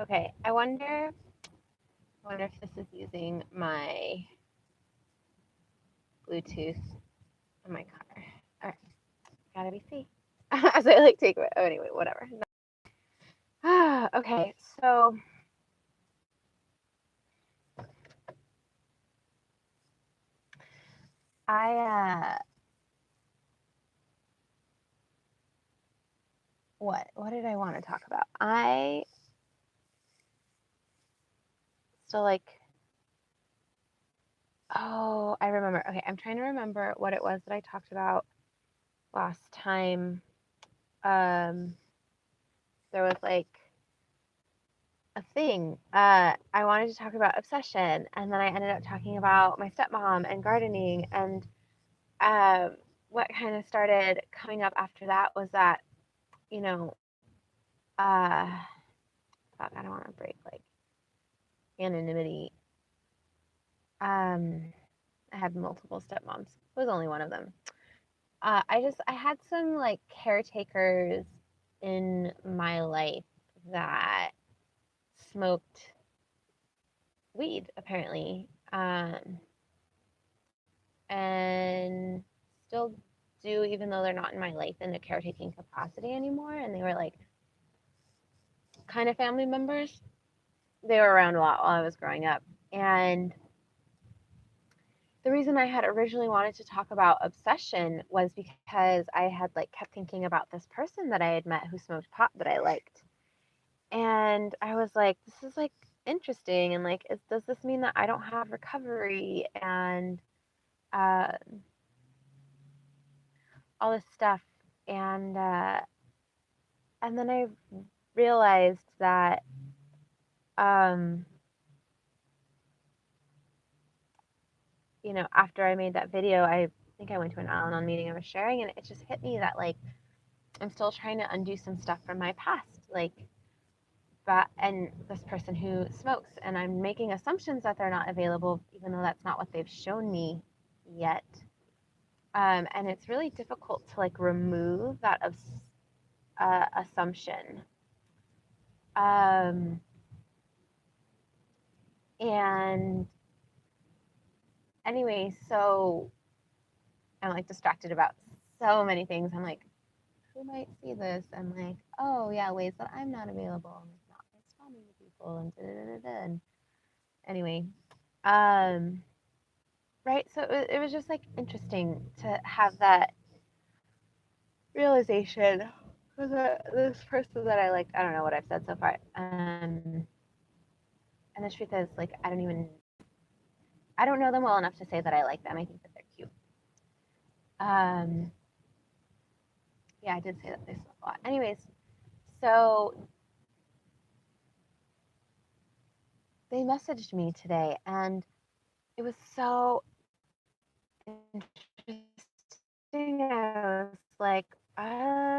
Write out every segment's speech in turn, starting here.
Okay, I wonder if this is using my Bluetooth in my car. All right, gotta be safe. As I like take it. Oh, anyway, whatever. Okay, so I what did I want to talk about? I still like. Oh, I remember. Okay, I'm trying to remember what it was that I talked about last time. Um, there was like a thing. I wanted to talk about obsession, and then I ended up talking about my stepmom and gardening. And um, what kind of started coming up after that was that, you know, fuck, I don't want to break like anonymity. Um, I had multiple stepmoms. It was only one of them. I had some like caretakers in my life that smoked weed apparently, and still do, even though they're not in my life in a caretaking capacity anymore. And they were like kind of family members. They were around a lot while I was growing up. And the reason I had originally wanted to talk about obsession was because I had like kept thinking about this person that I had met who smoked pot that I liked. And I was like, this is like interesting. And like, does this mean that I don't have recovery and uh, all this stuff? And then I realized that um, after I made that video, I think I went to an Al-Anon meeting I was sharing, and it just hit me that like I'm still trying to undo some stuff from my past, like and this person who smokes, and I'm making assumptions that they're not available, even though that's not what they've shown me yet. And it's really difficult to like remove that assumption. And anyway, so I'm like distracted about so many things. I'm like, who might see this? I'm like, oh yeah, ways that I'm not available. I'm like not responding to people and da da da da. And anyway, um, right. So it was just like interesting to have that realization. This person that I liked, I don't know what I've said so far. And the truth is, like, I don't know them well enough to say that I like them. I think that they're cute. Um, yeah, I did say that they smoke a lot. Anyways, so they messaged me today, and it was so interesting. I was like, I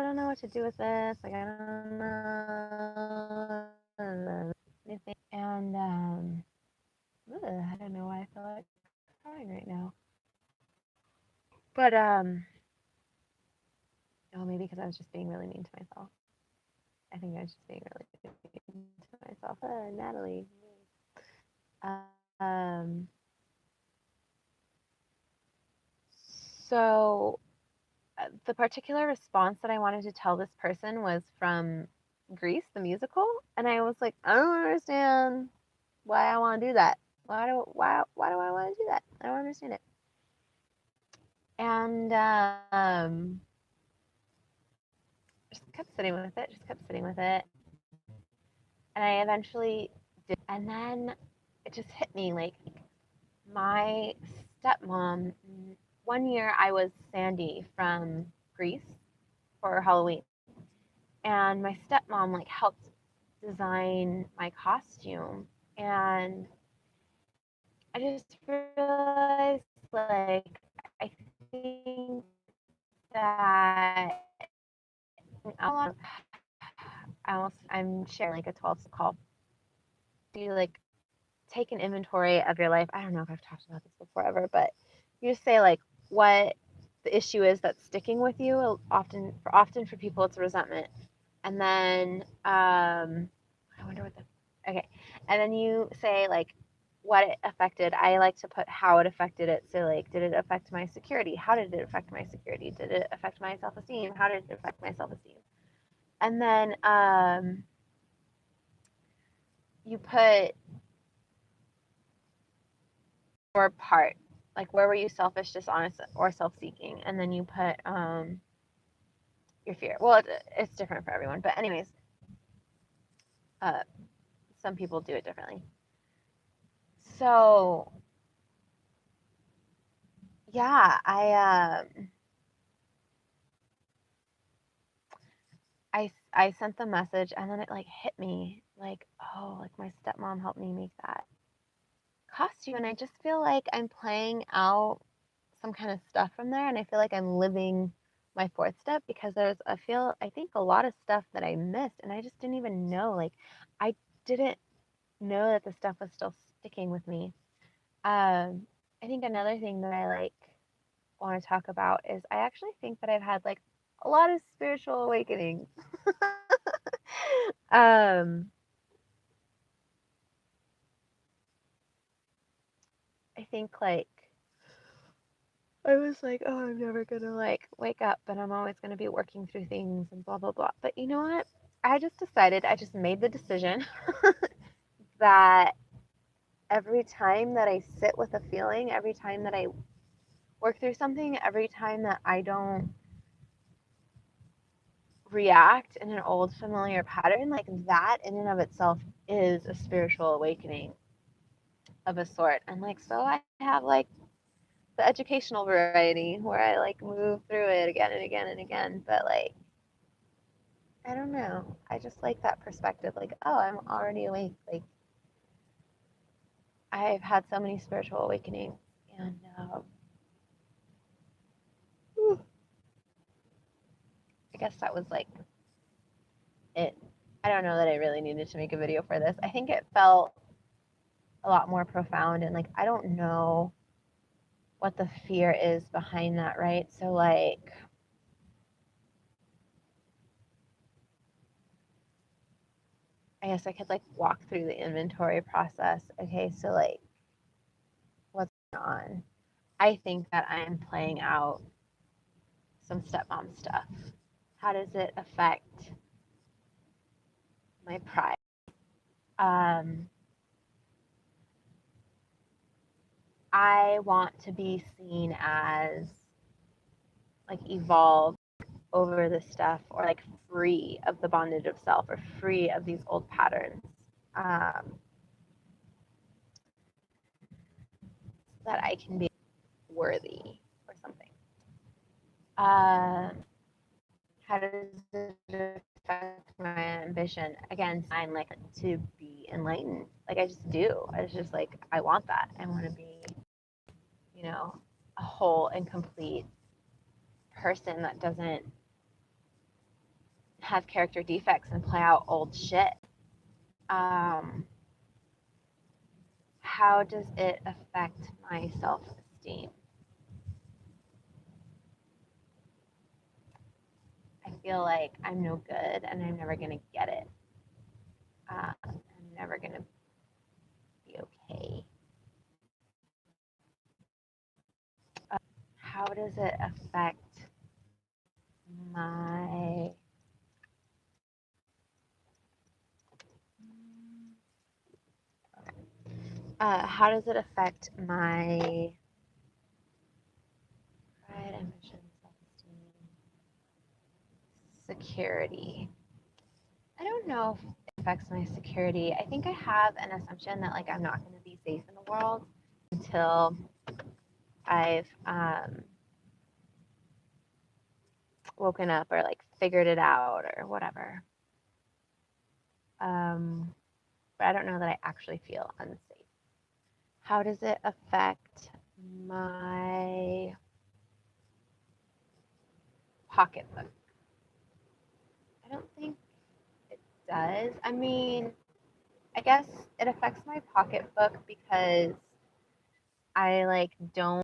don't know what to do with this. Like, I don't know anything. And I don't know why I feel like crying right now. But oh, maybe because I was just being really mean to myself. I think I was just being really mean to myself. Natalie. Um, so the particular response that I wanted to tell this person was from Grease, the musical, and I was like, I don't understand why I want to do that. Why do I want to do that? I don't understand it. And just kept sitting with it, just kept sitting with it, and I eventually did. And then it just hit me like my stepmom. One year I was Sandy from Grease for Halloween, and my stepmom like helped design my costume. And I just realized like I think that I'm sharing like a 12 call. Do you like take an inventory of your life? I don't know if I've talked about this before ever, but you just say like what the issue is that's sticking with you. Often for people it's resentment. And then I wonder what the Okay. And then you say like what it affected. I like to put how it affected it. So like, did it affect my security? How did it affect my security? Did it affect my self-esteem? How did it affect my self-esteem? And then you put your part, like where were you selfish, dishonest, or self-seeking? And then you put your fear. Well, it's different for everyone, but anyways, some people do it differently. So yeah, I sent the message and then it like hit me like, oh, like my stepmom helped me make that costume, and I just feel like I'm playing out some kind of stuff from there, and I feel like I'm living my fourth step because I think a lot of stuff that I missed and I just didn't even know, like I didn't know that the stuff was still sticking with me. I think another thing that I like want to talk about is I actually think that I've had like a lot of spiritual awakenings. um, I think like I was like, oh, I'm never gonna like wake up, but I'm always gonna be working through things and blah blah blah. But you know what? I just made the decision that every time that I sit with a feeling, every time that I work through something, every time that I don't react in an old familiar pattern, like that in and of itself is a spiritual awakening of a sort. And like, so I have like the educational variety where I like move through it again and again and again. But like, I don't know. I just like that perspective. Like, oh, I'm already awake. Like, I've had so many spiritual awakenings. And I guess that was like it. I don't know that I really needed to make a video for this. I think it felt a lot more profound. And like, I don't know what the fear is behind that, right? So, like, I guess I could like walk through the inventory process. Okay, so like, what's going on? I think that I am playing out some stepmom stuff. How does it affect my pride? Um, I want to be seen as like evolved over this stuff, or like free of the bondage of self, or free of these old patterns. Um, that I can be worthy or something. Uh, how does it affect my ambition? Again, I'm like to be enlightened. Like I just do. I was just like, I want that. I want to be, you know, a whole and complete person that doesn't have character defects and play out old shit. Um, how does it affect my self esteem? I feel like I'm no good and I'm never going to get it. I'm never going to be okay. How does it affect my how does it affect my pride, ambition, self-esteem, security? I don't know if it affects my security. I think I have an assumption that like I'm not going to be safe in the world until I've woken up or like figured it out or whatever. But I don't know that I actually feel unsafe. How does it affect my pocketbook? I don't think it does. I mean, I guess it affects my pocketbook because I like don't